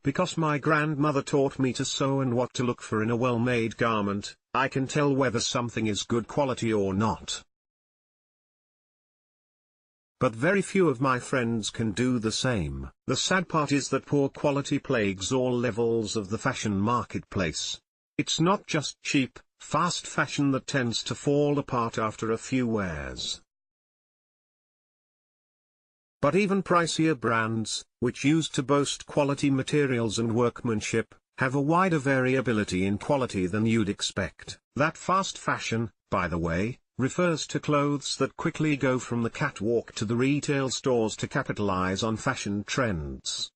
Because my grandmother taught me to sew and what to look for in a well-made garment, I can tell whether something is good quality or not. But very few of my friends can do the same. The sad part is that poor quality plagues all levels of the fashion marketplace. It's not just cheap, fast fashion that tends to fall apart after a few wears. But even pricier brands, which used to boast quality materials and workmanship, have a wider variability in quality than you'd expect. That fast fashion, by the way, refers to clothes that quickly go from the catwalk to the retail stores to capitalize on fashion trends.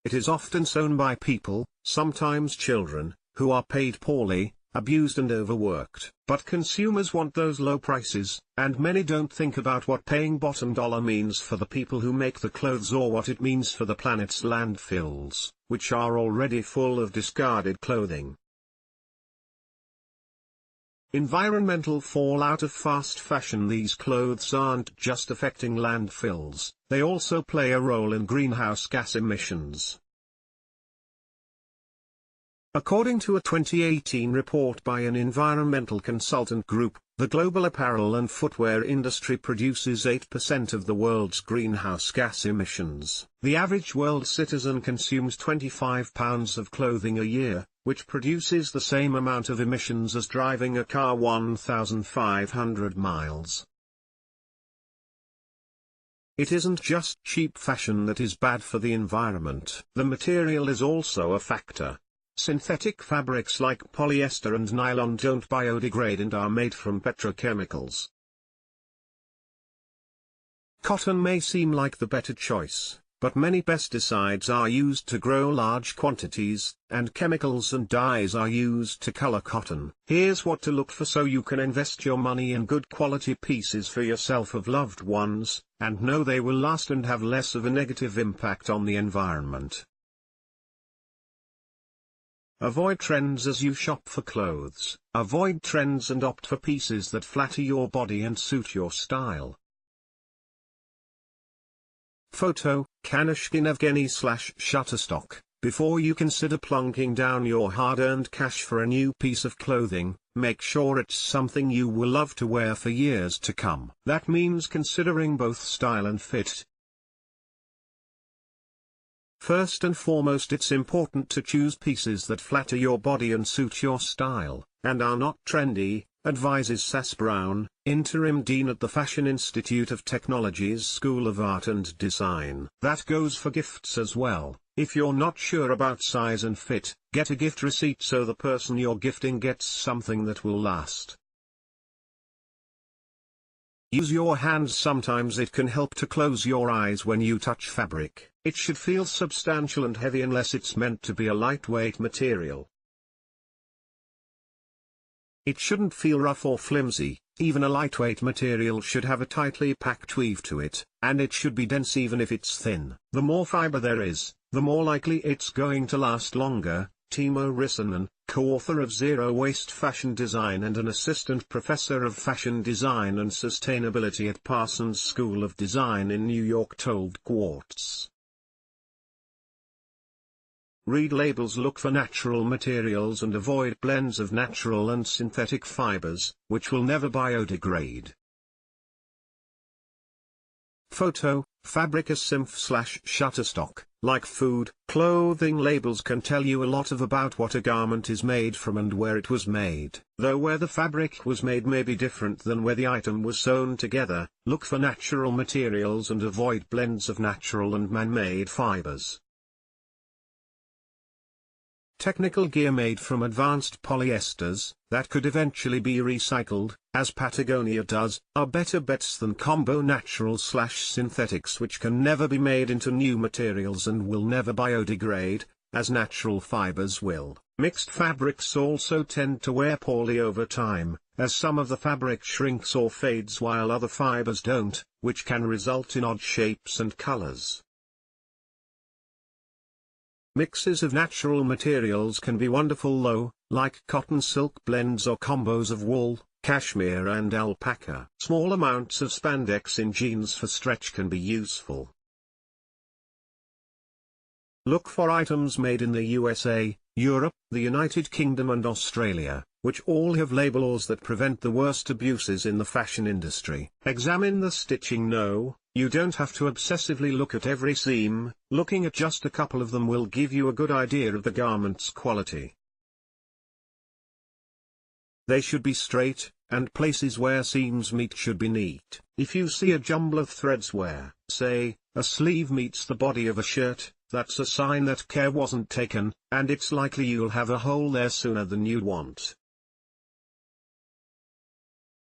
It is often sewn by people, sometimes children, who are paid poorly, abused and overworked. But consumers want those low prices, and many don't think about what paying bottom dollar means for the people who make the clothes or what it means for the planet's landfills, which are already full of discarded clothing. Environmental fallout of fast fashion. These clothes aren't just affecting landfills, they also play a role in greenhouse gas emissions. According to a 2018 report by an environmental consultant group, the global apparel and footwear industry produces 8% of the world's greenhouse gas emissions. The average world citizen consumes 25 pounds of clothing a year, which produces the same amount of emissions as driving a car 1,500 miles. It isn't just cheap fashion that is bad for the environment. The material is also a factor. Synthetic fabrics like polyester and nylon don't biodegrade and are made from petrochemicals. Cotton may seem like the better choice, but many pesticides are used to grow large quantities, and chemicals and dyes are used to color cotton. Here's what to look for so you can invest your money in good quality pieces for yourself or loved ones, and know they will last and have less of a negative impact on the environment. Avoid trends as you shop for clothes. Avoid trends and opt for pieces that flatter your body and suit your style. Photo, Kanishkin Evgeny/Shutterstock. Before you consider plunking down your hard-earned cash for a new piece of clothing, make sure it's something you will love to wear for years to come. That means considering both style and fit. First and foremost, it's important to choose pieces that flatter your body and suit your style, and are not trendy, advises Sass Brown, interim dean at the Fashion Institute of Technology's School of Art and Design. That goes for gifts as well. If you're not sure about size and fit, get a gift receipt so the person you're gifting gets something that will last. Use your hands. Sometimes it can help to close your eyes when you touch fabric. It should feel substantial and heavy unless it's meant to be a lightweight material. It shouldn't feel rough or flimsy. Even a lightweight material should have a tightly packed weave to it, and it should be dense even if it's thin. The more fiber there is, the more likely it's going to last longer. Timo Rissanen, co-author of Zero Waste Fashion Design and an assistant professor of fashion design and sustainability at Parsons School of Design in New York, told Quartz. Read labels. Look for natural materials and avoid blends of natural and synthetic fibers, which will never biodegrade. Photo, Fabrica Symph/Shutterstock. Like food, clothing labels can tell you a lot about what a garment is made from and where it was made. Though where the fabric was made may be different than where the item was sewn together, look for natural materials and avoid blends of natural and man-made fibers. Technical gear made from advanced polyesters, that could eventually be recycled, as Patagonia does, are better bets than combo natural/synthetics, which can never be made into new materials and will never biodegrade, as natural fibers will. Mixed fabrics also tend to wear poorly over time, as some of the fabric shrinks or fades while other fibers don't, which can result in odd shapes and colors. Mixes of natural materials can be wonderful though, like cotton-silk blends or combos of wool, cashmere and alpaca. Small amounts of spandex in jeans for stretch can be useful. Look for items made in the USA, Europe, the United Kingdom and Australia, which all have labels that prevent the worst abuses in the fashion industry. Examine the stitching. No, you don't have to obsessively look at every seam. Looking at just a couple of them will give you a good idea of the garment's quality. They should be straight, and places where seams meet should be neat. If you see a jumble of threads where, say, a sleeve meets the body of a shirt, that's a sign that care wasn't taken, and it's likely you'll have a hole there sooner than you'd want.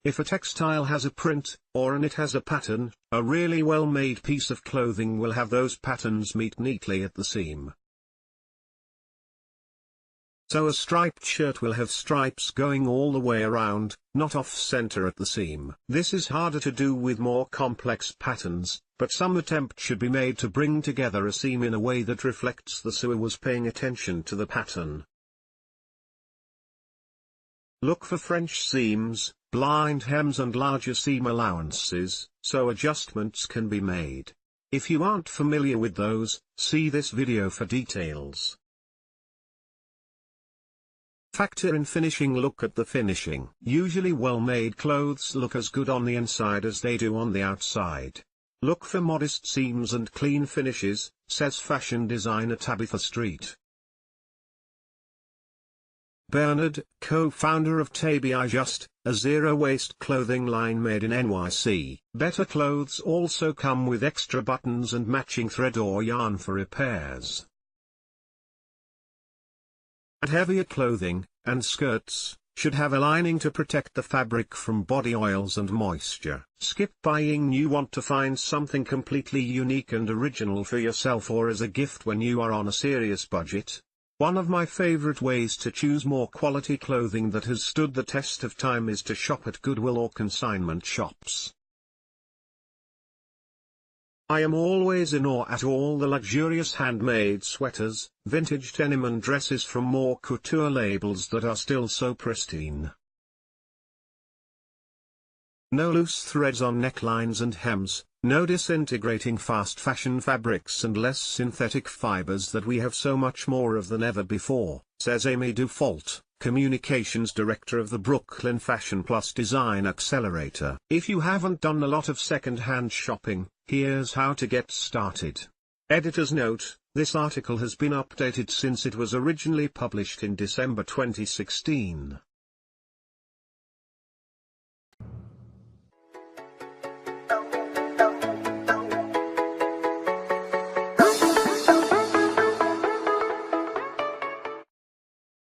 If a textile has a print, or it has a pattern, a really well-made piece of clothing will have those patterns meet neatly at the seam. So a striped shirt will have stripes going all the way around, not off-center at the seam. This is harder to do with more complex patterns, but some attempt should be made to bring together a seam in a way that reflects the sewer was paying attention to the pattern. Look for French seams, blind hems and larger seam allowances, so adjustments can be made. If you aren't familiar with those, see this video for details. Factor in finishing. Look at the finishing. Usually well-made clothes look as good on the inside as they do on the outside. Look for modest seams and clean finishes, says fashion designer Tabitha Street. Bernard, co-founder of TBI Just, a zero-waste clothing line made in NYC. Better clothes also come with extra buttons and matching thread or yarn for repairs. Heavier clothing, and skirts, should have a lining to protect the fabric from body oils and moisture. Skip buying. You want to find something completely unique and original for yourself or as a gift when you are on a serious budget. One of my favorite ways to choose more quality clothing that has stood the test of time is to shop at Goodwill or consignment shops. I am always in awe at all the luxurious handmade sweaters, vintage denim and dresses from more couture labels that are still so pristine. No loose threads on necklines and hems, no disintegrating fast fashion fabrics and less synthetic fibers that we have so much more of than ever before, says Amy Dufault, Communications Director of the Brooklyn Fashion Plus Design Accelerator. If you haven't done a lot of second-hand shopping, here's how to get started. Editor's note: this article has been updated since it was originally published in December 2016.